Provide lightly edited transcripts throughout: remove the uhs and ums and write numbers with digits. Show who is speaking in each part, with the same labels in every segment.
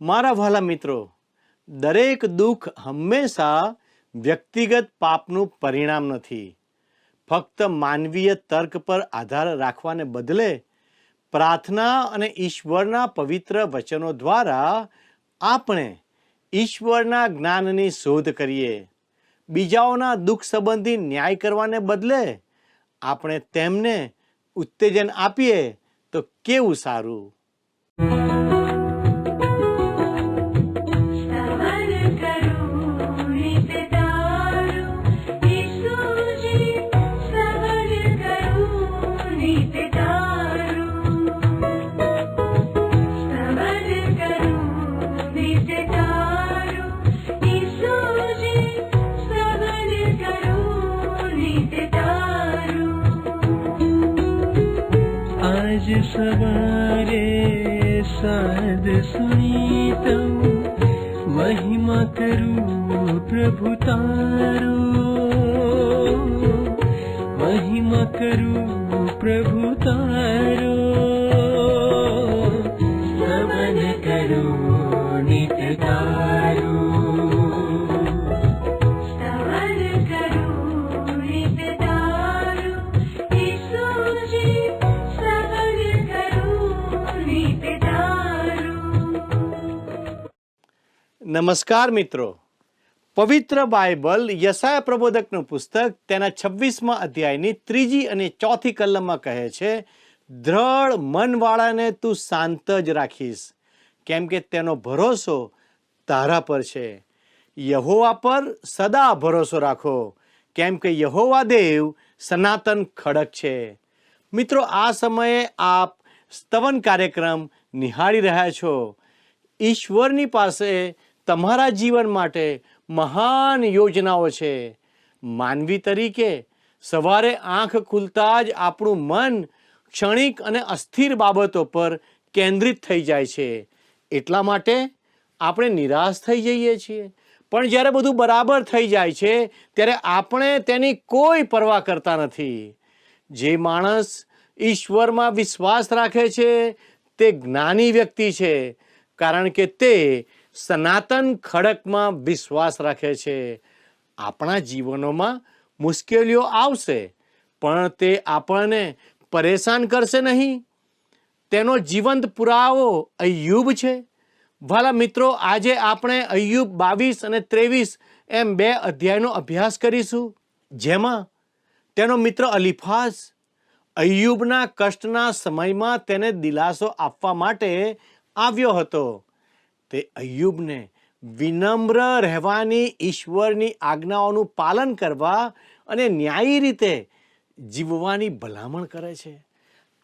Speaker 1: મારા વહાલા મિત્રો, દરેક દુઃખ હંમેશા વ્યક્તિગત પાપનું પરિણામ નથી. ફક્ત માનવીય તર્ક પર આધાર રાખવાને બદલે પ્રાર્થના અને ઈશ્વરના પવિત્ર વચનો દ્વારા આપણે ઈશ્વરના જ્ઞાનની શોધ કરીએ. બીજાઓના દુઃખ સંબંધી ન્યાય કરવાને બદલે આપણે તેમને ઉત્તેજન આપીએ તો કેવું સારું.
Speaker 2: आज सवारे साध सुनी तऊ महिमा करूं प्रभु तारो, महिमा करूं प्रभु तारो, स्तवन करूं नित्य तारो.
Speaker 1: નમસ્કાર મિત્રો, પવિત્ર બાઇબલ યશાયા પ્રબોધકનું પુસ્તક તેના 26મા અધ્યાયની 3જી અને 4થી કલમમાં કહે છે, દ્રઢ મનવાળાને તું શાંત જ રાખીશ, કેમ કે તેનો ભરોસો તારા પર છે. યહોવા પર સદા ભરોસો રાખો, કેમ કે યહોવા દેવ સનાતન ખડક છે. મિત્રો, આ સમયે આપ સ્તવન કાર્યક્રમ નિહાળી રહ્યા છો. ઈશ્વરની પાસે તમારા જીવન માટે મહાન યોજનાઓ છે. માનવી તરીકે સવારે આંખ ખુલતા જ આપણું મન ક્ષણિક અને અસ્થિર બાબતો પર કેન્દ્રિત થઈ જાય છે. એટલા માટે આપણે નિરાશ થઈ જઈએ છીએ. પણ જ્યારે બધું બરાબર થઈ જાય છે ત્યારે આપણે તેની કોઈ પરવા કરતા નથી. જે માણસ ઈશ્વરમાં વિશ્વાસ રાખે છે તે જ્ઞાની વ્યક્તિ છે, કારણ કે તે સનાતન ખડકમાં વિશ્વાસ રાખે છે. આપણા જીવનોમાં મુશ્કેલીઓ આવશે, પણ તે આપણને પરેશાન કરશે નહીં. તેનો જીવંત પુરાવો અય્યુબ છે. ભલા મિત્રો, આજે આપણે અય્યુબ 22 અને 23 એમ 2 અધ્યાયનો અભ્યાસ કરીશું, જેમાં તેનો મિત્ર અલીફાઝ અય્યુબના કષ્ટના સમયમાં તેને દિલાસો આપવા માટે આવ્યો હતો. તે અય્યુબને વિનમ્ર રહેવાની, ઈશ્વરની આજ્ઞાઓનું પાલન કરવા અને ન્યાયી રીતે જીવવાની ભલામણ કરે છે.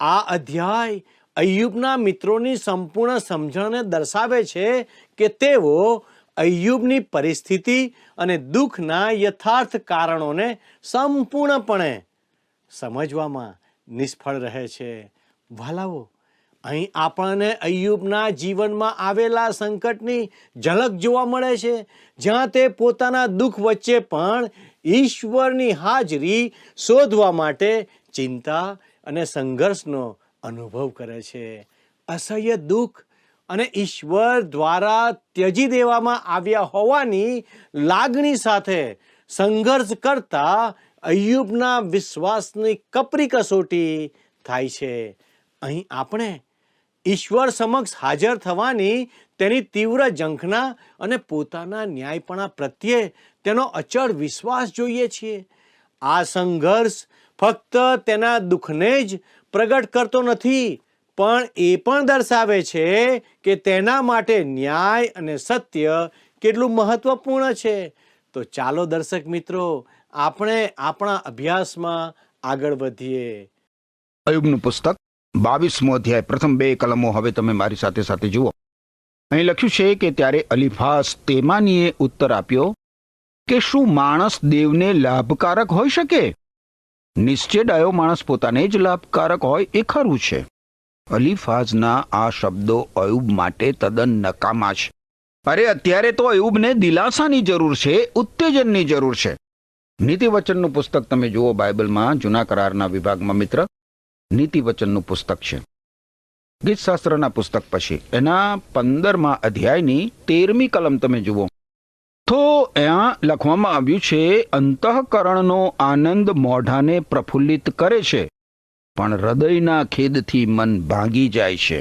Speaker 1: આ અધ્યાય અય્યુબના મિત્રોની સંપૂર્ણ સમજણને દર્શાવે છે કે તેઓ અય્યુબની પરિસ્થિતિ અને દુઃખના યથાર્થ કારણોને સંપૂર્ણપણે સમજવામાં નિષ્ફળ રહે છે. વાલાઓ, અહીં આપણને અય્યુબના જીવનમાં આવેલા સંકટની ઝલક જોવા મળે છે, જ્યાં તે પોતાના દુઃખ વચ્ચે પણ ઈશ્વરની હાજરી શોધવા માટે ચિંતા અને સંઘર્ષનો અનુભવ કરે છે. અસહ્ય દુઃખ અને ઈશ્વર દ્વારા ત્યજી દેવામાં આવ્યા હોવાની લાગણી સાથે સંઘર્ષ કરતા અય્યુબના વિશ્વાસની કપરી કસોટી થાય છે. અહીં આપણે ઈશ્વર સમક્ષ હાજર થવાની તેની તીવ્ર ઝંખના અને પોતાના ન્યાયપણા પ્રત્યે તેનો અચળ વિશ્વાસ જોઈએ છીએ. આ સંઘર્ષ ફક્ત તેના દુઃખને જ પ્રગટ કરતો નથી, પણ એ પણ દર્શાવે છે કે તેના માટે ન્યાય અને સત્ય કેટલું મહત્વપૂર્ણ છે. તો ચાલો દર્શક મિત્રો, આપણે આપણા અભ્યાસમાં આગળ વધીએ.
Speaker 3: અય્યુબનું પુસ્તક 22મો અધ્યાય પ્રથમ 2 કલમો હવે તમે મારી સાથે સાથે જુઓ. અહીં લખ્યું છે કે ત્યારે અલીફાઝ તેમાનીએ ઉત્તર આપ્યો કે શું માણસ દેવને લાભકારક હોઈ શકે? નિશ્ચય ડાયો માણસ પોતાને જ લાભકારક હોય એ ખરું છે. અલીફાઝના આ શબ્દો અય્યુબ માટે તદ્દન નકામા છે. અરે, અત્યારે તો અય્યુબને દિલાસાની જરૂર છે, ઉત્તેજનની જરૂર છે. નીતિવચનનું પુસ્તક તમે જુઓ બાઇબલમાં, જૂના કરારના વિભાગમાં મિત્ર, નીતિવચનનું પુસ્તક છે. ગીતશાસ્ત્રના પુસ્તક પછી એના 15મા અધ્યાયની 13મી કલમ તમે જુઓ તો ત્યાં લખવામાં આવ્યું છે, અંતઃકરણનો આનંદ મોઢાને પ્રફુલ્લિત કરે છે, પણ હૃદયના ખેદથી મન ભાંગી જાય છે.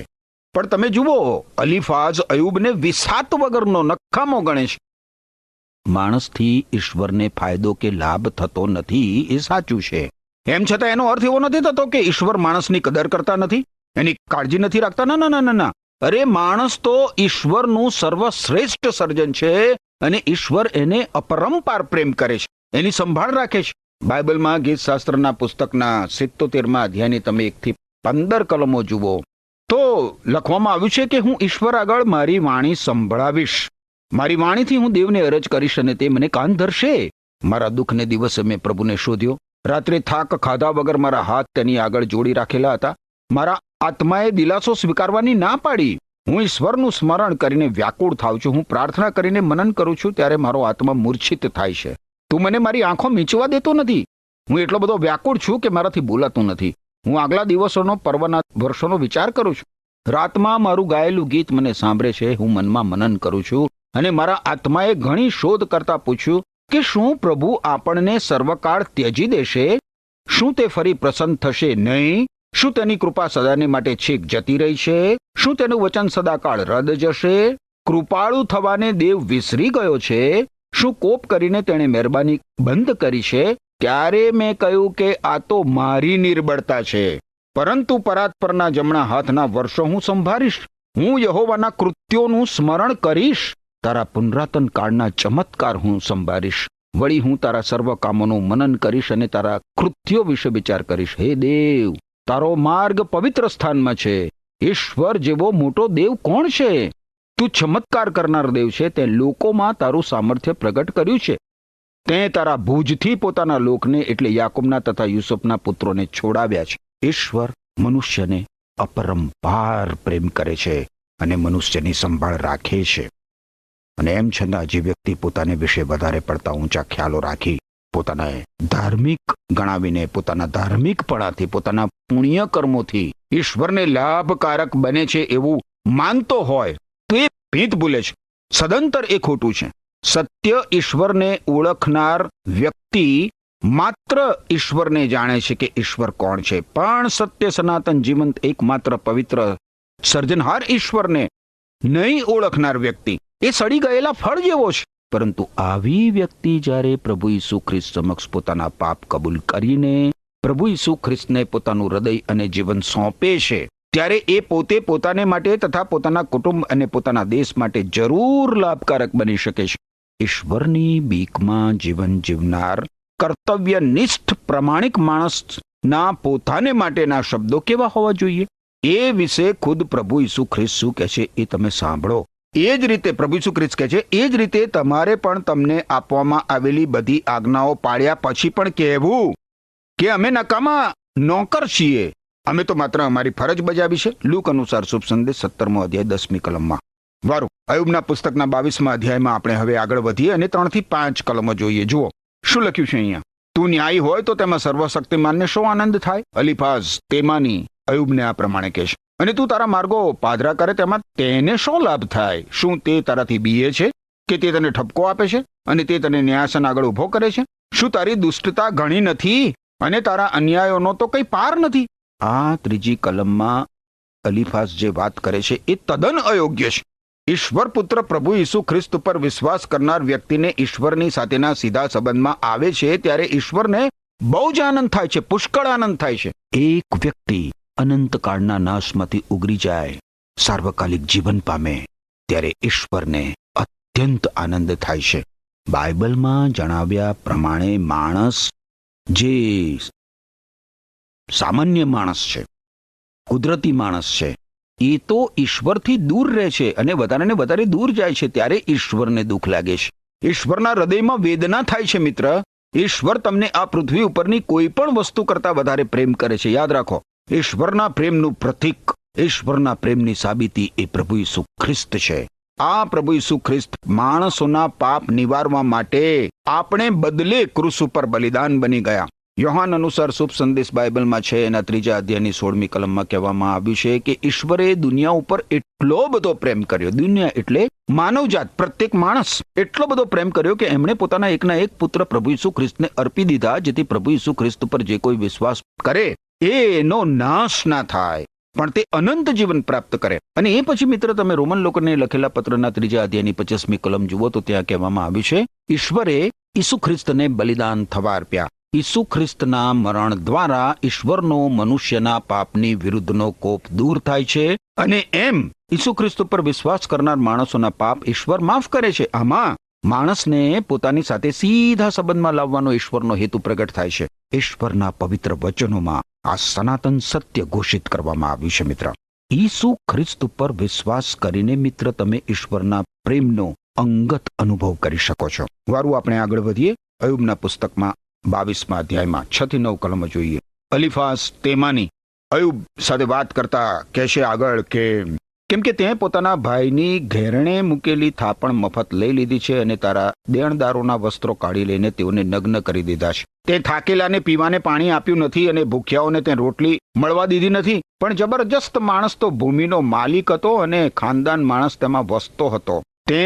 Speaker 3: પણ તમે જુઓ, અલીફાઝ અયુબને વિસાત વગરનો નકામો ગણે છે. માણસથી ઈશ્વરને ફાયદો કે લાભ થતો નથી એ સાચું છે. એમ છતાં એનો અર્થ એવો નથી થતો કે ઈશ્વર માણસની કદર કરતા નથી, એની કાળજી નથી રાખતા. ના ના ના ના. અરે માણસ તો ઈશ્વરનું સર્વશ્રેષ્ઠ સર્જન છે અને ઈશ્વર એને અપરંપાર પ્રેમ કરે છે, એની સંભાળ રાખે છે. બાઇબલમાં ગીતશાસ્ત્રના પુસ્તકના 77મા અધ્યાયની તમે 1 થી 15 કલમો જુઓ તો લખવામાં આવ્યું છે કે હું ઈશ્વર આગળ મારી વાણી સંભળાવીશ, મારી વાણીથી હું દેવને અરજ કરીશ અને તે મને કાન ધરશે. મારા દુઃખને દિવસે મેં પ્રભુને શોધ્યો, રાત્રે થાક ખાધા વગર મારા હાથ તેની આગળ જોડી રાખેલા હતા. મારા આત્માએ દિલાસો સ્વીકારવાની ના પાડી. હું ઈશ્વરનું સ્મરણ કરીને વ્યાકુળ થાઉં છું, હું પ્રાર્થના કરીને મનન કરું છું, ત્યારે મારો આત્મા મૂર્છિત થાય છે. તું મને મારી આંખો મીંચવા દેતો નથી. હું એટલો બધો વ્યાકુળ છું કે મારાથી બોલાતું નથી. હું આગલા દિવસોનો પર્વના વર્ષોનો વિચાર કરું છું. રાતમાં મારું ગાયેલું ગીત મને સાંભળે છે. હું મનમાં મનન કરું છું અને મારા આત્માએ ઘણી શોધ કરતા પૂછ્યું કે શું પ્રભુ આપણને સર્વકાળ ત્યજી દેશે? શું તે ફરી પ્રસન્ન થશે નહીં? શું તેની કૃપા સદાને માટે છેક જતી રહી છે? શું તેનું વચન સદાકાળ રદ જશે? કૃપાળુ થવાને દેવ વિસરી ગયો છે? શું કોપ કરીને તેણે મહેરબાની બંધ કરી છે? ત્યારે મેં કહ્યું કે આ તો મારી નિર્બળતા છે, પરંતુ પરાત્પરના જમણા હાથના વર્ષો હું સંભાળીશ. હું યહોવાના કૃત્યોનું સ્મરણ કરીશ, તારા પુનરાતન કાળના ચમત્કાર હું સંભાળીશ. વળી હું તારા સર્વ કામોનું મનન કરીશ અને તારા કૃત્યો વિશે વિચાર કરીશ. હે દેવ, તારો માર્ગ પવિત્ર સ્થાનમાં છે. ઈશ્વર જેવો મોટો દેવ કોણ છે? તું ચમત્કાર કરનાર દેવ છે. તે લોકોમાં તારું સામર્થ્ય પ્રગટ કર્યું છે. તે તારા ભુજથી પોતાના લોકને એટલે યાકૂબના તથા યુસુફના પુત્રોને છોડાવ્યા છે. ઈશ્વર મનુષ્યને અપરંપાર પ્રેમ કરે છે અને મનુષ્યની સંભાળ રાખે છે. અને એમ છતાં જે વ્યક્તિ પોતાને વિશે વધારે પડતા ઊંચા ખ્યાલો રાખી, પોતાને ધાર્મિક ગણાવીને, પોતાના ધાર્મિકપણાથી, પોતાના પુણ્ય કર્મોથી ઈશ્વરને લાભકારક બને છે એવું માનતો હોય તો એ ભીત ભૂલે છે. સદંતર એ ખોટું છે. સત્ય ઈશ્વરને ઓળખનાર વ્યક્તિ માત્ર ઈશ્વરને જાણે છે કે ઈશ્વર કોણ છે, પણ સત્ય સનાતન જીવંત એકમાત્ર પવિત્ર સર્જનહાર ઈશ્વરને નહીં ઓળખનાર વ્યક્તિ એ સડી ગયેલા ફળ જેવો છે. પરંતુ આવી વ્યક્તિ જ્યારે પ્રભુ ઈસુ ખ્રિસ્ત સમક્ષ પોતાના પાપ કબૂલ કરીને પ્રભુ ઈસુ ખ્રિસ્તને પોતાનું હૃદય અને જીવન સોંપે છે, ત્યારે એ પોતે પોતાને માટે તથા પોતાના કુટુંબ અને પોતાના દેશ માટે જરૂર લાભકારક બની શકે છે. ઈશ્વરની બીકમાં જીવન જીવનાર કર્તવ્યનિષ્ઠ પ્રામાણિક માણસના પોતાને માટેના શબ્દો કેવા હોવા જોઈએ એ વિશે ખુદ પ્રભુ ઈસુ ખ્રિસ્ત શું કહે છે એ તમે સાંભળો. એ જ રીતે પ્રભુ ઈસુ ખ્રિસ્ત કહે છે, એ જ રીતે તમારે પણ તમને આપવામાં આવેલી બધી આજ્ઞાઓ પાળ્યા પછી પણ કહેવું કે અમે નકામા નોકર છીએ, અમે તો માત્ર અમારી ફરજ બજાવી છે. લૂક અનુસાર શુભ સંદેશ 17મો અધ્યાય 10મી કલમમાં. વારું, અયુબના પુસ્તકના 22મા અધ્યાયમાં આપણે હવે આગળ વધીએ અને 3 થી 5 કલમો જોઈએ. જુઓ શું લખ્યું છે અહીંયા. તું ન્યાયી હોય તો તેમાં સર્વશક્તિમાનને શો આનંદ થાય? અલીફાઝ તેમાની અયુબને આ પ્રમાણે કહે છે. અને તું તારા માર્ગો પાદરા કરે તેમાં તેને શો લાભ થાય? શું તે તારાથી બીએ છે કે તે તને ઠપકો આપે છે અને તે તને ન્યાયાસન આગળ ઉભો કરે છે? શું તારી દુષ્ટતા ઘણી નથી અને તારા અન્યાયોનો તો કંઈ પાર નથી? આ 3જી કલમમાં અલીફાઝ જે વાત કરે છે એ તદ્દન અયોગ્ય છે. ઈશ્વર પુત્ર પ્રભુ ઈસુ ખ્રિસ્ત પર વિશ્વાસ કરનાર વ્યક્તિને ઈશ્વરની સાથેના સીધા સંબંધમાં આવે છે ત્યારે ઈશ્વરને બહુ જ આનંદ થાય છે, પુષ્કળ આનંદ થાય છે. એક વ્યક્તિ અનંતકાળના નાશમાંથી ઉગરી જાય, સાર્વકાલિક જીવન પામે, ત્યારે ઈશ્વરને અત્યંત આનંદ થાય છે. બાઇબલમાં જણાવ્યા પ્રમાણે માણસ જે સામાન્ય માણસ છે, કુદરતી માણસ છે, એ તો ઈશ્વરથી દૂર રહે છે અને વધારે ને વધારે દૂર જાય છે ત્યારે ઈશ્વરને દુઃખ લાગે છે. ઈશ્વરના હૃદયમાં વેદના થાય છે. મિત્ર, ઈશ્વર તમને આ પૃથ્વી ઉપરની કોઈ પણ વસ્તુ કરતા વધારે પ્રેમ કરે છે. યાદ રાખો, ઈશ્વરના પ્રેમનું પ્રતીક, ઈશ્વરના પ્રેમની સાબિતી એ પ્રભુ ઈસુ ખ્રિસ્ત છે. આ પ્રભુ ઈસુ ખ્રિસ્ત માણસોના પાપ નિવારવા માટે આપણે બદલે ક્રૂસ ઉપર બલિદાન બની ગયા. યોહાન અનુસાર શુભ સંદેશ બાઇબલમાં છે એના 3 અધ્યાયની 16મી કલમમાં કહેવામાં આવ્યું છે કે ઈશ્વરે દુનિયા ઉપર એટલો બધો પ્રેમ કર્યો, દુનિયા એટલે માનવજાત, પ્રત્યેક માણસ એટલો બધો પ્રેમ કર્યો કે એમણે પોતાના એકના એક પુત્ર પ્રભુ ઈસુ ખ્રિસ્તને અર્પી દીધા, જેથી પ્રભુ ઈસુ ખ્રિસ્ત પર જે કોઈ વિશ્વાસ કરે એનો નાશ ના થાય પણ તે અનંત જીવન પ્રાપ્ત કરે. અને એ પછી મિત્ર તમે રોમન લોકોને લખેલા પત્રના 3 અધ્યાયની 25મી કલમ જુઓ તો ત્યાં કહેવામાં આવ્યું છે ઈશ્વરે ઈસુ ખ્રિસ્તને બલિદાન થવા અર્પ્યા. ઈસુ ખ્રિસ્તના મરણ દ્વારા ઈશ્વરનો મનુષ્યના પાપની વિરુદ્ધનો કોપ દૂર થાય છે અને એમ ઈસુ ખ્રિસ્ત પર વિશ્વાસ કરનાર માણસોના પાપ ઈશ્વર માફ કરે છે. આમાં માણસને પોતાની સાથે સીધા સંબંધમાં લાવવાનો ઈશ્વરનો હેતુ પ્રગટ થાય છે. ઈશ્વરના પવિત્ર વચનોમાં આ સનાતન સત્ય ઘોષિત કરવામાં આવ્યું છે. મિત્ર, ઈસુ ખ્રિસ્ત ઉપર વિશ્વાસ કરીને મિત્ર તમે ઈશ્વરના પ્રેમનો અંગત અનુભવ કરી શકો છો. વારું આપણે આગળ વધીએ. અયુબના પુસ્તકમાં 22મા અધ્યાયમાં 6 થી 9 કલમો જોઈએ. અલીફાઝ તેમાની અયુબ સાથે વાત કરતા કહેશે આગળ કે કેમ કે તે પોતાના ભાઈની ઘેરણે મૂકેલી થાપણ મફત લઈ લીધી છે અને તારા દેણદારોના વસ્ત્રો કાઢી લઈને તેઓને નગ્ન કરી દીધા છે. તે થાકેલાને પીવાને પાણી આપ્યું નથી અને ભૂખ્યાઓને તે રોટલી મળવા દીધી નથી. પણ જબરજસ્ત માણસ તો ભૂમિનો માલિક હતો અને ખાનદાન માણસ તેમાં વસતો હતો. તે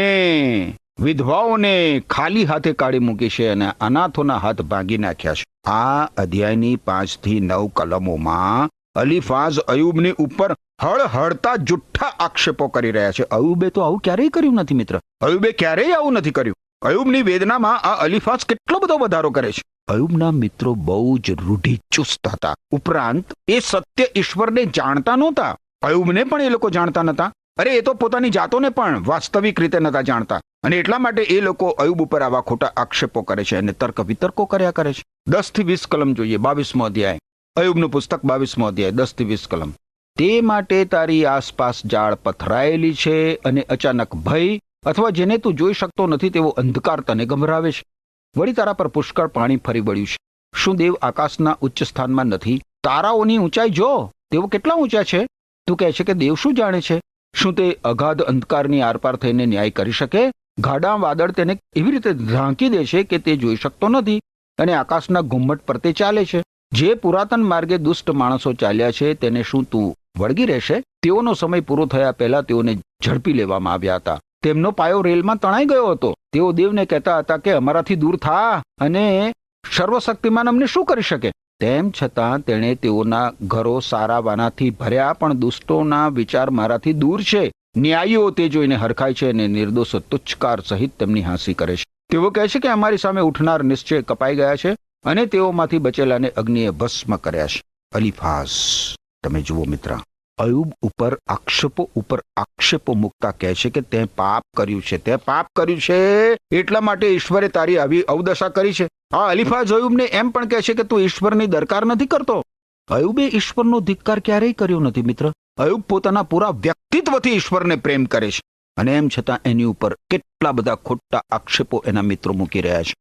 Speaker 3: વિધવાઓને ખાલી હાથે કાઢી મૂકી છે અને અનાથોના હાથ ભાંગી નાખ્યા છે. આ અધ્યાયની 5 થી 9 કલમોમાં અલીફાઝ અયુબની ઉપર હળહળતા જુઠ્ઠા આક્ષેપો કરી રહ્યા છે. અયુબે તો આવું ક્યારેય કર્યું નથી મિત્ર. અયુબે ક્યારેય આવું નથી કર્યું. અયુબની વેદનામાં આ અલીફાઝ કેટલો બધો વધારો કરે છે. અયુબના મિત્રો બહુ જ રૂઢિચુસ્ત હતા. ઉપરાંત એ સત્ય ઈશ્વરને જાણતા નહોતા. અયુબને પણ એ લોકો જાણતા નહોતા. અરે એ તો પોતાની જાતોને પણ વાસ્તવિક રીતે નહોતા જાણતા અને એટલા માટે એ લોકો અયુબ ઉપર આવા ખોટા આક્ષેપો કરે છે અને તર્ક વિતર્કો કર્યા કરે છે. 10 થી 20 કલમ જોઈએ. 22મો અધ્યાય અયુબનું પુસ્તક 22મો અધ્યાય 10 થી 20 કલમ. તે માટે તારી આસપાસ જાળ પથરાયેલી છે અને અચાનક ભય અથવા જેને તું જોઈ શકતો નથી તેવો અંધકાર તને ગભરાવે છે. વળી તારા પર પુષ્કળ પાણી ફરી વળ્યું છે. શું દેવ આકાશના ઉચ્ચ સ્થાનમાં નથી? તારાઓની ઊંચાઈ જો, તેઓ કેટલા ઊંચા છે. તું કહે છે કે દેવ શું જાણે છે? શું તે અગાધ અંધકારની આરપાર થઈને ન્યાય કરી શકે? ગાડા વાદળ તેને એવી રીતે ઢાંકી દે છે કે તે જોઈ શકતો નથી અને આકાશના ઘુમ્મટ પર તે ચાલે છે. જે પુરાતન માર્ગે દુષ્ટ માણસો ચાલ્યા છે તેને શું તું વળગી રહેશે? તેઓનો સમય પૂરો થયા પહેલા તેઓને ઝડપી લેવામાં આવ્યા હતા. તેમનો પાયો રેલમાં તણાઈ ગયો હતો. તેઓ દેવને કહેતા હતા કે અમારાથી દૂર થા અને સર્વશક્તિમાન અમને શું કરી શકે? તેમ છતાં તેણે તેઓના ઘરો સારાવાનાથી ભર્યા, પણ દુષ્ટોના વિચાર મારાથી દૂર છે. ન્યાયીઓ તે જોઈને હરખાય છે અને નિર્દોષો તુચ્છકાર સહિત તેમની હાંસી કરે છે. તેઓ કહે છે કે અમારી સામે ઉઠનાર નિશ્ચય કપાઈ ગયા છે અને તેઓમાંથી બચેલાને અગ્નિએ ભસ્મ કર્યા છે. અલીફાઝ તમે જુઓ મિત્ર, અયુબ ઉપર આક્ષેપો મૂકતા કહે છે કે તે પાપ કર્યું છે, તે પાપ કર્યું છે એટલા માટે ઈશ્વરે તારી આવી અવદશા કરી છે. આ અલીફાઝ અયુબને એમ પણ કહે છે કે તું ઈશ્વરની દરકાર નથી કરતો. અયુબે ઈશ્વરનો ધિક્કાર ક્યારેય કર્યો નથી મિત્ર. અયુબ પોતાના પૂરા વ્યક્તિત્વથી ઈશ્વરને પ્રેમ કરે છે અને એમ છતાં એની ઉપર કેટલા બધા ખોટા આક્ષેપો એના મિત્રો મૂકી રહ્યા છે.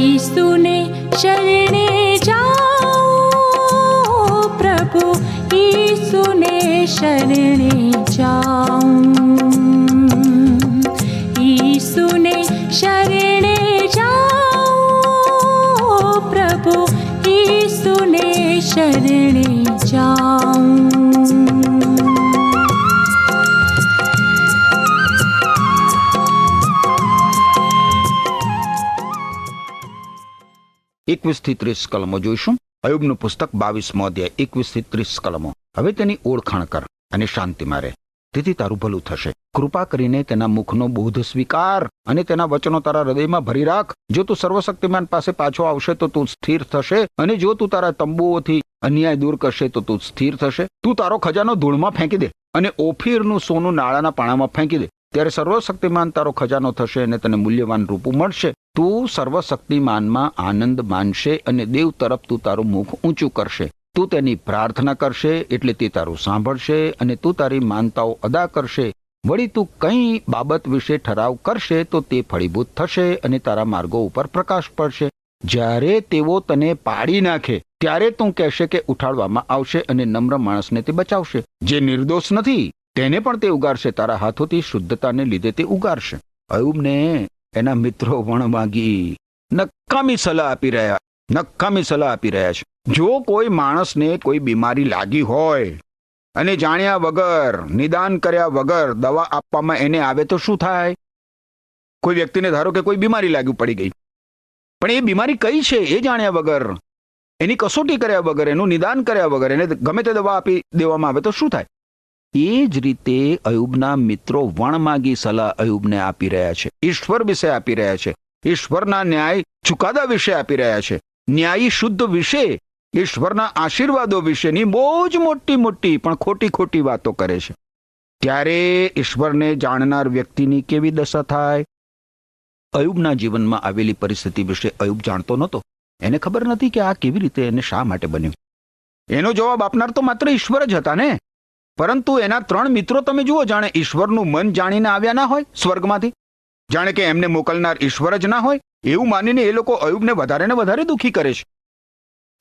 Speaker 4: ईसुने शरणे जाओ प्रभु, ईसुने शरणे जाओ, ईसुने शरणे जाओ प्रभु, ईसुने शरणे जाओ.
Speaker 3: એકવીસ થી 30 કલમો જોઈશું. અયુબનું પુસ્તક 22મો અધ્યાય 21 થી 30 કલમો. હવે તેની ઓળખાણ કર અને શાંતિમાં રહે, તેથી તારું ભલું થશે. કૃપા કરીને તેના મુખનો બોધ સ્વીકાર અને તેના વચનો તારા હૃદયમાં ભરી રાખ. જો તું સર્વશક્તિમાન પાસે પાછો આવશે તો તું સ્થિર થશે અને જો તું તારા તંબુઓથી અન્યાય દૂર કરશે તો તું સ્થિર થશે. તું તારો ખજાનો ધૂળમાં ફેંકી દે અને ઓફીરનું સોનું નાળાના પાણામાં ફેંકી દે. ત્યારે સર્વશક્તિમાન તારો ખજાનો થશે અને તને મૂલ્યવાન રૂપું મળશે. તું સર્વશક્તિમાનમાં આનંદ માનશે અને દેવ તરફ તું તારું મુખ ઊંચું કરશે. તું તેની પ્રાર્થના કરશે એટલે તે તારું સાંભળશે અને તું તારી માનતાઓ અદા કરશે. વળી તું કંઈ બાબત વિશે ઠરાવ કરશે તો તે ફળીભૂત થશે અને તારા માર્ગો ઉપર પ્રકાશ પડશે. જ્યારે તેઓ તને પાડી નાખે ત્યારે તું કહેશે કે ઉઠાડવામાં આવશે અને નમ્ર માણસને તે બચાવશે. જે નિર્દોષ નથી તેને પણ તે ઉગારશે, તારા હાથોથી શુદ્ધતાને લીધે તે ઉગારશે. અયુબને એના મિત્રો વણમાગી નકામી સલાહ આપી રહ્યા છે. જો કોઈ માણસને કોઈ બીમારી લાગી હોય અને જાણ્યા વગર, નિદાન કર્યા વગર દવા આપવામાં એને આવે તો શું થાય? કોઈ વ્યક્તિને ધારો કે કોઈ બીમારી લાગી પડી ગઈ, પણ એ બીમારી કઈ છે એ જાણ્યા વગર, એની કસોટી કર્યા વગર, એનું નિદાન કર્યા વગર એને ગમે તે દવા આપી દેવામાં આવે તો શું થાય? એ જ રીતે અયુબના મિત્રો વણમાગી સલાહ અયુબને આપી રહ્યા છે, ઈશ્વર વિશે આપી રહ્યા છે, ઈશ્વરના ન્યાય ચુકાદા વિશે આપી રહ્યા છે, ન્યાયી શુદ્ધ વિશે, ઈશ્વરના આશીર્વાદો વિશેની બહુ જ મોટી મોટી પણ ખોટી ખોટી વાતો કરે છે. ત્યારે ઈશ્વરને જાણનાર વ્યક્તિની કેવી દશા થાય? અયુબના જીવનમાં આવેલી પરિસ્થિતિ વિશે અયુબ જાણતો નહોતો. એને ખબર નથી કે આ કેવી રીતે એને શા માટે બન્યું. એનો જવાબ આપનાર તો માત્ર ઈશ્વર જ હતા ને. પરંતુ એના 3 મિત્રો તમે જુઓ, જાણે ઈશ્વરનું મન જાણીને આવ્યા ના હોય સ્વર્ગમાંથી, જાણે કે એમને મોકલનાર ઈશ્વર જ ના હોય, એવું માનીને એ લોકો અયુબને વધારે ને વધારે દુઃખી કરે છે.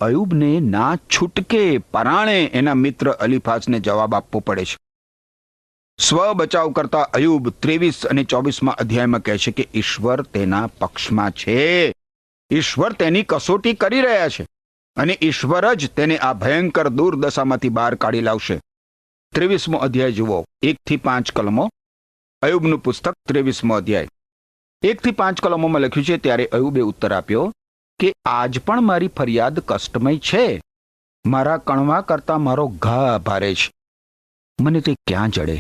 Speaker 3: અયુબને ના છૂટકે પરાણે એના મિત્ર અલીફાઝને જવાબ આપવો પડે છે. સ્વ બચાવ કરતા અયુબ 23 અને 24 અધ્યાયમાં કહે છે કે ઈશ્વર તેના પક્ષમાં છે, ઈશ્વર તેની કસોટી કરી રહ્યા છે અને ઈશ્વર જ તેને આ ભયંકર દુર્દશામાંથી બહાર કાઢી લાવશે. 23મો અધ્યાય જુઓ, 1 થી 5 કલમો. અયુબનું પુસ્તક 23મો અધ્યાય 1 થી 5 કલમોમાં લખ્યું છે, ત્યારે અયુબે ઉત્તર આપ્યો કે આજ પણ મારી ફરિયાદ કષ્ટમય છે, મારા કણવા કરતા મારો ઘા ભારે છે. મને તે ક્યાં જડે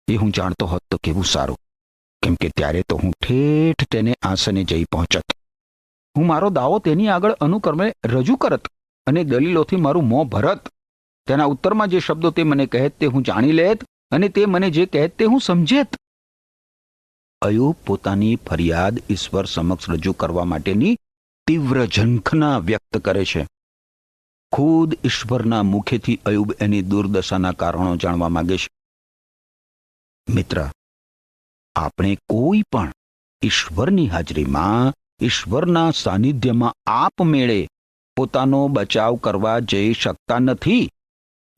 Speaker 3: એ હું જાણતો હોત તો કેવું સારું, કેમ કે ત્યારે તો હું ઠેઠ તેને આસને જઈ પહોંચત. હું મારો દાવો તેની આગળ અનુક્રમે રજૂ કરત અને દલીલોથી મારું મોં ભરત. તેના ઉત્તરમાં જે શબ્દો તે મને કહેત તે હું જાણી લેત અને તે મને જે કહેત તે હું સમજેત. અયુબ પોતાની ફરિયાદ ઈશ્વર સમક્ષ રજૂ કરવા માટેની તીવ્ર ઝંખના વ્યક્ત કરે છે. ખુદ ઈશ્વરના મુખેથી અયુબ એની દુર્દશાના કારણો જાણવા માંગે છે. મિત્ર, આપણે કોઈ પણ ઈશ્વરની હાજરીમાં, ઈશ્વરના સાનિધ્યમાં આપમેળે પોતાનો બચાવ કરવા જઈ શકતા નથી.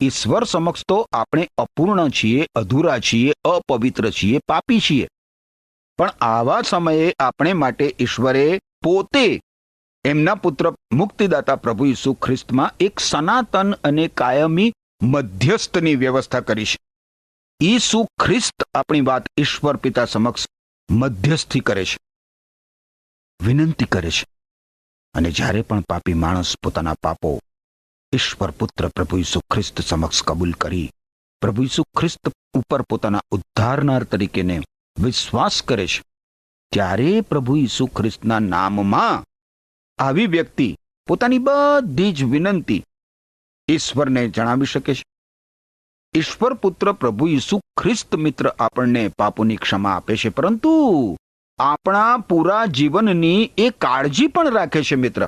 Speaker 3: ઈશ્વર સમક્ષ તો આપણે અપૂર્ણ છીએ, અધૂરા છીએ, અપવિત્ર છીએ, પાપી છીએ. પણ આવા સમયે આપણે માટે ઈશ્વરે પોતે એમના પુત્ર મુક્તિદાતા પ્રભુ ઈસુ ખ્રિસ્તમાં એક સનાતન અને કાયમી મધ્યસ્થની વ્યવસ્થા કરી છે. ઈસુ ખ્રિસ્ત આપણી વાત ઈશ્વર પિતા સમક્ષ મધ્યસ્થી કરે છે, વિનંતી કરે છે. અને જ્યારે પણ પાપી માણસ પોતાના પાપો ઈશ્વર પુત્ર પ્રભુ ઈસુ ખ્રિસ્ત સમક્ષ કબૂલ કરી પ્રભુ ઈસુ ખ્રિસ્ત ઉપર પોતાના ઉદ્ધારનાર તરીકેને વિશ્વાસ કરે છે, ત્યારે પ્રભુ ઈસુ ખ્રિસ્તના નામમાં આવી વ્યક્તિ પોતાની બધી જ વિનંતી ઈશ્વરને જણાવી શકે છે. ઈશ્વર પુત્ર પ્રભુ ઈસુ ખ્રિસ્ત મિત્ર આપણને પાપોની ક્ષમા આપે છે, પરંતુ આપણા પૂરા જીવનની એ કાળજી પણ રાખે છે. મિત્ર,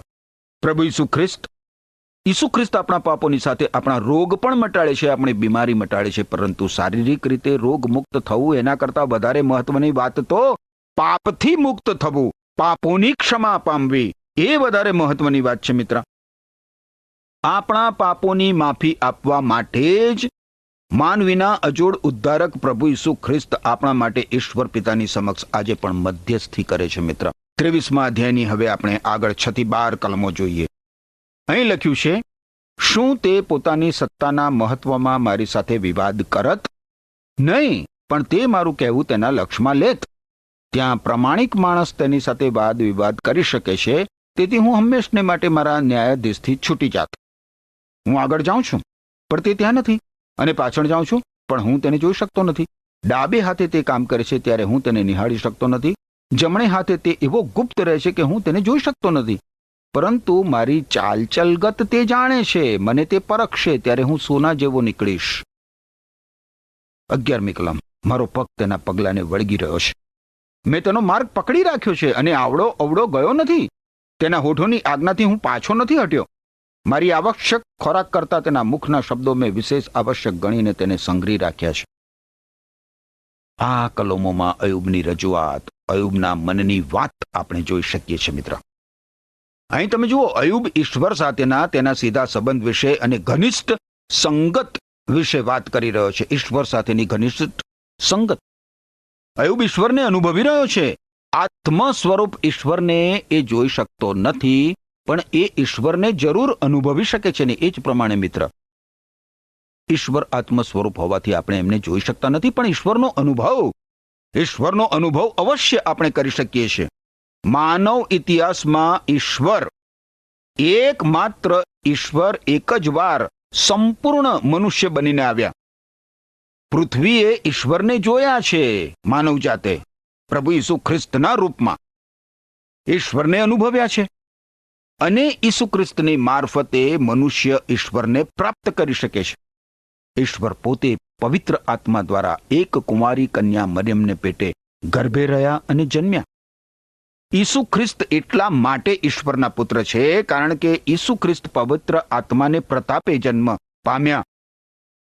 Speaker 3: પ્રભુ ઈસુ ખ્રિસ્ત આપણા પાપોની સાથે આપણા રોગ પણ મટાડે છે, આપણી બીમારી મટાડે છે. પરંતુ શારીરિક રીતે રોગ મુક્ત થવું એના કરતા વધારે મહત્વની વાત તો પાપથી મુક્ત થવું, પાપોની ક્ષમા પામવી, એ વધારે મહત્વની વાત છે. મિત્ર, આપણા પાપોની માફી આપવા માટે જ માનવીના અજોડ ઉદ્ધારક પ્રભુ ઈસુ ખ્રિસ્ત આપણા માટે ઈશ્વર પિતાની સમક્ષ આજે પણ મધ્યસ્થી કરે છે. મિત્ર, 23મા અધ્યાયની હવે આપણે આગળ 6 થી 12 કલમો જોઈએ. અહીં લખ્યું છે, શું તે પોતાની સત્તાના મહત્વમાં મારી સાથે વિવાદ કરત? નહીં, પણ તે મારું કહેવું તેના લક્ષમાં લેત. ત્યાં પ્રમાણિક માણસ તેની સાથે વાદ વિવાદ કરી શકે છે, તેથી હું હંમેશને માટે મારા ન્યાયાધીશથી છૂટી જાત. હું આગળ જાઉં છું પણ તે ત્યાં નથી, અને પાછળ જાઉં છું પણ હું તેને જોઈ શકતો નથી. ડાબે હાથે તે કામ કરે છે ત્યારે હું તેને નિહાળી શકતો નથી, જમણે હાથે તે એવો ગુપ્ત રહે છે કે હું તેને જોઈ શકતો નથી. પરંતુ મારી ચાલચલગત તે જાણે છે, મને તે પરખશે, ત્યારે હું સોના જેવો નીકળીશ. 11મી કલમ. મારો પગ તેના પગલાને વળગી રહ્યો છે, મેં તેનો માર્ગ પકડી રાખ્યો છે અને આવડો અવડો ગયો નથી. તેના હોઠોની આજ્ઞાથી હું પાછો નથી હટ્યો. મારી આવશ્યક ખોરાક કરતા તેના મુખના શબ્દો મેં વિશેષ આવશ્યક ગણીને તેને સંગ્રહી રાખ્યા છે. આ કલમોમાં અયુબની રજૂઆત, અયુબના મનની વાત આપણે જોઈ શકીએ છીએ. મિત્ર, અહીં તમે જુઓ, અયુબ ઈશ્વર સાથેના તેના સીધા સંબંધ વિશે અને ઘનિષ્ઠ સંગત વિશે વાત કરી રહ્યો છે. ઈશ્વર સાથેની ઘનિષ્ઠ સંગત. અયુબ ઈશ્વરને અનુભવી રહ્યો છે. આત્મ સ્વરૂપ ઈશ્વરને એ જોઈ શકતો નથી, પણ એ ઈશ્વરને જરૂર અનુભવી શકે છે ને. એ જ પ્રમાણે મિત્ર, ઈશ્વર આત્મ સ્વરૂપ હોવાથી આપણે એમને જોઈ શકતા નથી, પણ ઈશ્વરનો અનુભવ અવશ્ય આપણે કરી શકીએ છીએ. માનવ ઇતિહાસમાં એકમાત્ર ઈશ્વર એક જ વાર સંપૂર્ણ મનુષ્ય બનીને આવ્યા. પૃથ્વીએ ઈશ્વરને જોયા છે. માનવ જાતે પ્રભુ ઈસુ ખ્રિસ્તના રૂપમાં ઈશ્વરને અનુભવ્યા છે, અને ઈસુ ખ્રિસ્તની મારફતે મનુષ્ય ઈશ્વરને પ્રાપ્ત કરી શકે છે. ઈશ્વર પોતે પવિત્ર આત્મા દ્વારા એક કુંવારી કન્યા મરિયમને પેટે ગર્ભે રહ્યા અને જન્મ્યા. ઈસુ ખ્રિસ્ત એટલા માટે ઈશ્વરના પુત્ર છે કારણ કે ઈસુ ખ્રિસ્ત પવિત્ર આત્માને પ્રતાપે જન્મ પામ્યા.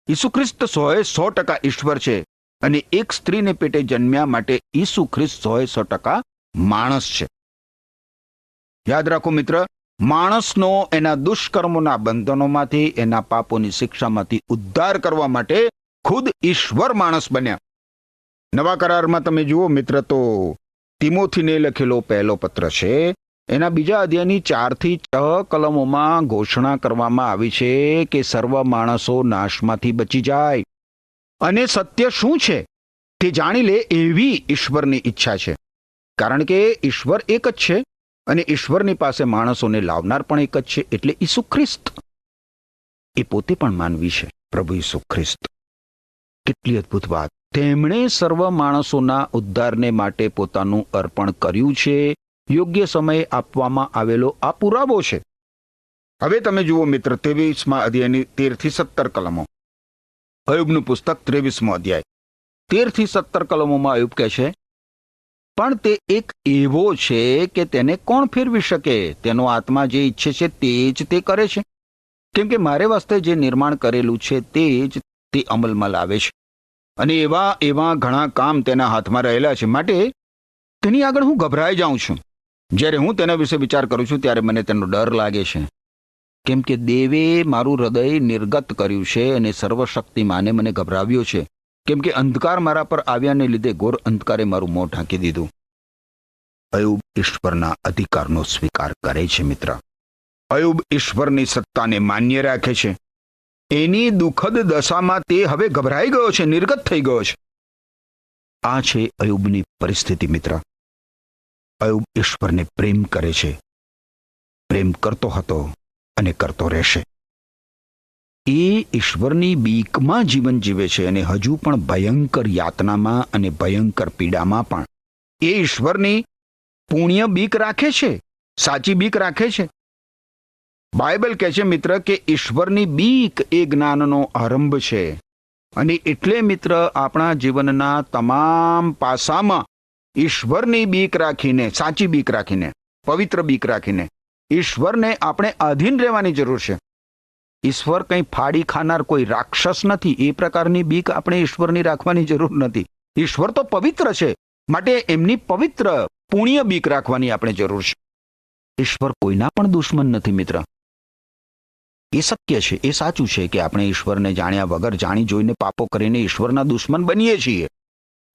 Speaker 3: ઈસુ ખ્રિસ્ત 100% ઈશ્વર છે, અને એક સ્ત્રીને પેટે જન્મ્યા માટે ઈસુ ખ્રિસ્ત 100% માણસ છે. યાદ રાખો મિત્ર, માણસનો એના દુષ્કર્મોના બંધનોમાંથી, એના પાપોની શિક્ષામાંથી ઉદ્ધાર કરવા માટે ખુદ ઈશ્વર માણસ બન્યા. નવા કરારમાં તમે જુઓ મિત્ર, તો તિમોથીને લખેલો પહેલો પત્ર છે, એના 2 અધ્યાયની 4 થી 6 કલમોમાં ઘોષણા કરવામાં આવી છે કે સર્વ માણસો નાશમાંથી બચી જાય અને સત્ય શું છે તે જાણી લે, એવી ઈશ્વરની ઈચ્છા છે. કારણ કે ઈશ્વર એક જ છે, અને ઈશ્વરની પાસે માણસોને લાવનાર પણ એક જ છે, એટલે ઈસુ ખ્રિસ્ત. એ પોતે પણ માનવી છે, પ્રભુ ઈસુ ખ્રિસ્ત. કેટલી અદ્ભુત વાત! તેમણે સર્વ માણસોના ઉદ્ધારને માટે પોતાનું અર્પણ કર્યું છે. યોગ્ય સમયે આપવામાં આવેલો આ પુરાવો છે. હવે તમે જુઓ મિત્ર, 23મા અધ્યાયની 13 થી 17 કલમો. અયુબનું પુસ્તક 23મો અધ્યાય 13 થી 17 કલમોમાં અયુબ કહે છે, પણ તે એક એવો છે કે તેને કોણ ફેરવી શકે? તેનો આત્મા જે ઈચ્છે છે તે જ તે કરે છે, કેમ કે મારે વાસ્તે જે નિર્માણ કરેલું છે તે જ તે અમલમાં લાવે છે, અને એવા ઘણા કામ તેના હાથમાં રહેલા છે. માટે તેની આગળ હું ગભરાઈ જાઉં છું. જ્યારે હું તેના વિશે વિચાર કરું છું ત્યારે મને તેનો ડર લાગે છે, કેમ કે દેવે મારું હૃદય નિર્ગત કર્યું છે, અને સર્વશક્તિમાને મને ગભરાવ્યો છે, કેમ કે અંધકાર મારા પર આવ્યાને લીધે ઘોર અંધકારે મારું મોં ઢાંકી દીધું. અયુબ ઈશ્વરના અધિકારનો સ્વીકાર કરે છે મિત્ર. અયુબ ઈશ્વરની સત્તાને માન્ય રાખે છે. એની દુઃખદ દશામાં તે હવે ગભરાઈ ગયો છે, નિર્ગત થઈ ગયો છે. આ છે અયુબની પરિસ્થિતિ મિત્ર. અયુબ ઈશ્વરને પ્રેમ કરે છે, પ્રેમ કરતો હતો અને કરતો રહેશે. એ ઈશ્વરની બીકમાં જીવન જીવે છે, અને હજુ પણ ભયંકર યાતનામાં અને ભયંકર પીડામાં પણ એ ઈશ્વરની પુણ્ય બીક રાખે છે, સાચી બીક રાખે છે. બાઇબલ કહે છે મિત્ર કે ઈશ્વરની બીક એ જ્ઞાનનો આરંભ છે, અને એટલે મિત્ર આપણા જીવનના તમામ પાસામાં ઈશ્વરની બીક રાખીને, સાચી બીક રાખીને, પવિત્ર બીક રાખીને ઈશ્વરને આપણે આધીન રહેવાની જરૂર છે. ઈશ્વર કંઈ ફાડી ખાનાર કોઈ રાક્ષસ નથી. એ પ્રકારની બીક આપણે ઈશ્વરની રાખવાની જરૂર નથી. ઈશ્વર તો પવિત્ર છે, માટે એમની પવિત્ર પુણ્ય બીક રાખવાની આપણે જરૂર છે. ઈશ્વર કોઈના પણ દુશ્મન નથી મિત્ર. એ શક્ય છે, એ સાચું છે કે આપણે ઈશ્વરને જાણ્યા વગર, જાણી જોઈને પાપો કરીને ઈશ્વરના દુશ્મન બનીએ છીએ.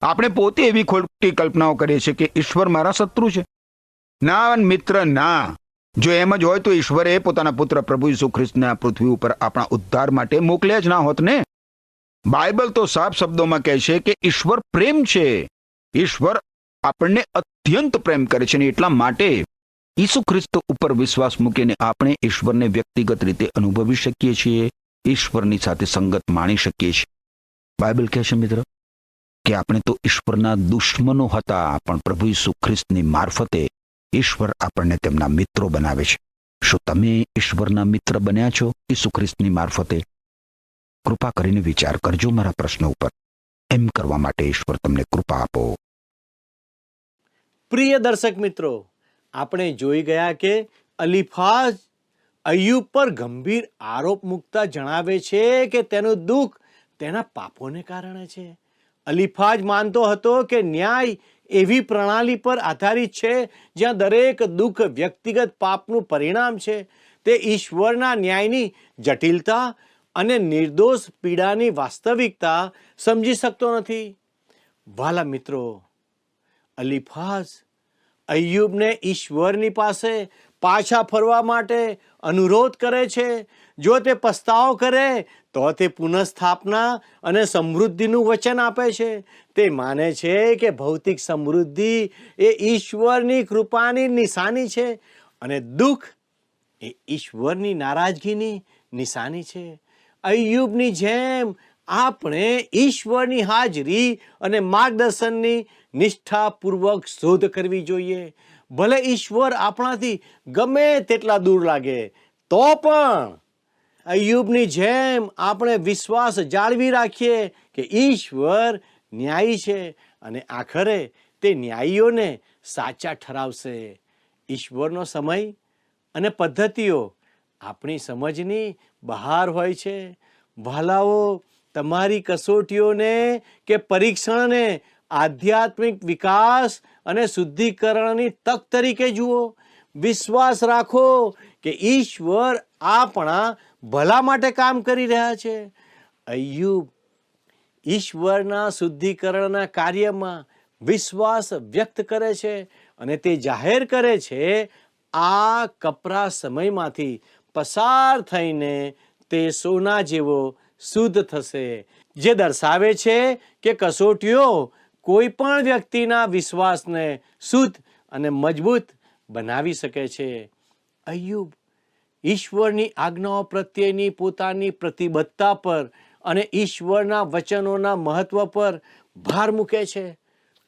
Speaker 3: આપણે પોતે એવી ખોટી કલ્પનાઓ કરીએ છીએ કે ઈશ્વર મારા શત્રુ છે. ના મિત્ર, ના. જો એમ જ હોય તો ઈશ્વરે પોતાના પુત્ર પ્રભુ ઈસુ ખ્રિસ્તને આ પૃથ્વી ઉપર આપણા ઉદ્ધાર માટે મોકલ્યા જ ના હોત ને. બાઇબલ તો સાફ શબ્દોમાં કહે છે કે ઈશ્વર પ્રેમ છે. ઈશ્વર આપણને અત્યંત પ્રેમ કરે છે, અને એટલા માટે ઈસુ ખ્રિસ્ત ઉપર વિશ્વાસ મૂકીને આપણે ઈશ્વરને વ્યક્તિગત રીતે અનુભવી શકીએ છીએ, ઈશ્વરની સાથે સંગત માણી શકીએ છીએ. બાઇબલ કહે છે મિત્ર કે આપણે તો ઈશ્વરના દુશ્મનો હતા, પણ પ્રભુ ઈસુ ખ્રિસ્તની મારફતે ઈશ્વર આપણને તેમના મિત્રો બનાવે છે. શું તમે ઈશ્વરના મિત્ર બન્યા છો ઈસુ ખ્રિસ્તની મારફતે? કૃપા કરીને વિચાર કરજો મારા પ્રશ્ન ઉપર. એમ કરવા માટે ઈશ્વર તમને કૃપા આપો.
Speaker 1: પ્રિય દર્શક મિત્રો, આપણે જોઈ ગયા કે અલીફાઝ અય્યુબ પર ગંભીર આરોપ મૂકતા જણાવે છે કે તેનું દુઃખ તેના પાપોને કારણે છે. અલીફાઝ માનતો હતો કે ન્યાય એવી પ્રણાલી પર આધારિત છે જ્યાં દરેક દુઃખ વ્યક્તિગત પાપનું પરિણામ છે. તે ઈશ્વરના ન્યાયની જટિલતા અને નિર્દોષ પીડાની વાસ્તવિકતા સમજી શકતો નથી. વાલા મિત્રો, અલીફાઝ અય્યુબને ઈશ્વરની પાસે પાછા ફરવા માટે અનુરોધ કરે છે. જો તે પસ્તાવો કરે તો તે પુનઃસ્થાપના અને સમૃદ્ધિનું વચન આપે છે. તે માને છે કે ભૌતિક સમૃદ્ધિ એ ઈશ્વરની કૃપાની નિશાની છે અને દુઃખ એ ઈશ્વરની નારાજગીની નિશાની છે. અય્યુબની જેમ આપણે ઈશ્વરની હાજરી અને માર્ગદર્શનની નિષ્ઠાપૂર્વક શોધ કરવી જોઈએ. ભલે ઈશ્વર આપણાથી ગમે તેટલા દૂર લાગે તો પણ અય્યુબની જેમ આપણે વિશ્વાસ જાળવી રાખીએ કે ઈશ્વર ન્યાયી છે અને આખરે તે ન્યાયીઓને સાચા ઠરાવશે. ઈશ્વરનો સમય અને પદ્ધતિઓ આપણી સમજની બહાર હોય છે. વહાલાઓ, તમારી કસોટીઓને કે પરીક્ષણને આધ્યાત્મિક વિકાસ અને શુદ્ધિકરણની તક તરીકે જુઓ. વિશ્વાસ રાખો કે ઈશ્વર આપણા ભલા માટે કામ કરી રહ્યા છે. અય્યુબ ઈશ્વરના શુદ્ધિકરણના કાર્યમાં વિશ્વાસ વ્યક્ત કરે છે અને તે જાહેર કરે છે આ કપરા સમયમાંથી પસાર થઈને તે સોના જેવો શુદ્ધ થશે, જે દર્શાવે છે કે કસોટીઓ કોઈ પણ વ્યક્તિના વિશ્વાસને શુદ્ધ અને મજબૂત બનાવી શકે છે. અય્યુબ ઈશ્વરની આજ્ઞાઓ પ્રત્યેની પોતાની પ્રતિબદ્ધતા પર અને ઈશ્વરના વચનોના મહત્વ પર ભાર મૂકે છે.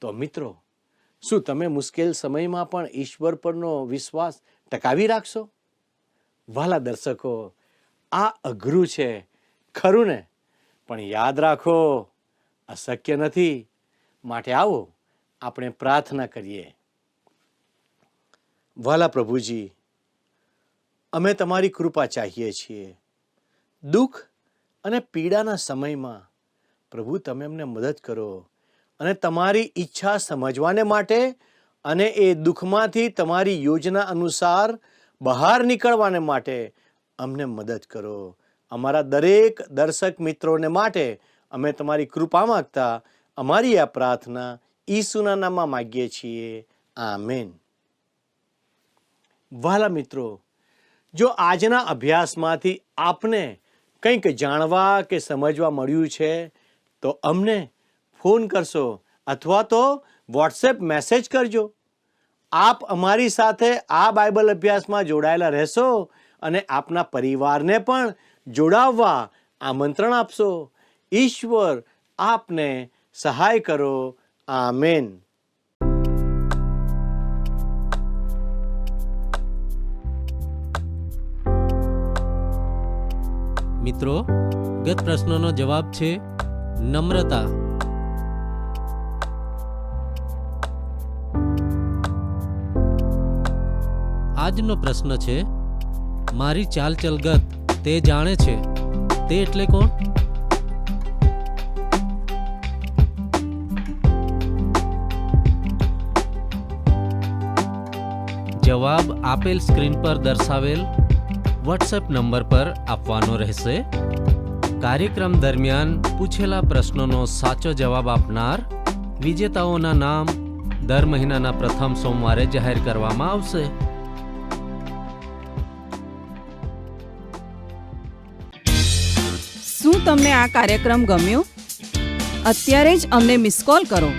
Speaker 1: તો મિત્રો, શું તમે મુશ્કેલ સમયમાં પણ ઈશ્વર પરનો વિશ્વાસ ટકાવી રાખશો? વાલા દર્શકો, આ અઘરું છે ખરું ને? પણ યાદ રાખો, અશક્ય નથી. માટે આવો આપણે પ્રાર્થના કરીએ. વાલા પ્રભુજી, અમે તમારી કૃપા ચાહીએ છીએ. દુઃખ અને પીડાના સમયમાં પ્રભુ તમે અમને મદદ કરો અને તમારી ઈચ્છા સમજવાને માટે અને એ દુઃખમાંથી તમારી યોજના અનુસાર બહાર નીકળવાને માટે અમને મદદ કરો. અમારા દરેક દર્શક મિત્રોને માટે અમે તમારી કૃપા માંગતા અમારી આ પ્રાર્થના ઈસુના નામમાં માગીએ છીએ. આમેન. વહાલા મિત્રો, જો આજના અભ્યાસમાંથી આપને કંઈક જાણવા કે સમજવા મળ્યું છે તો અમને ફોન કરશો અથવા તો વોટ્સએપ મેસેજ કરજો. આપ અમારી સાથે આ બાઇબલ અભ્યાસમાં જોડાયેલા રહેશો અને આપના પરિવારને પણ જોડાવવા આમંત્રણ આપશો. ઈશ્વર આપને સહાય કરો. આમેન.
Speaker 5: મિત્રો, ગત પ્રશ્નનો જવાબ છે નમ્રતા. આજનો પ્રશ્ન છે, મારી ચાલ ચલગત તે જાણે છે, તે એટલે કોણ? જવાબ આપેલ સ્ક્રીન પર દર્શાવેલ વોટ્સએપ નંબર પર આપવાનો રહેશે. કાર્યક્રમ દરમિયાન પૂછેલા પ્રશ્નોનો સાચો જવાબ આપનાર વિજેતાઓના નામ દર મહિનાના પ્રથમ સોમવારે જાહેર કરવામાં આવશે.
Speaker 6: શું તમને આ કાર્યક્રમ ગમ્યો? અત્યારે જ અમને મિસ કોલ કરો.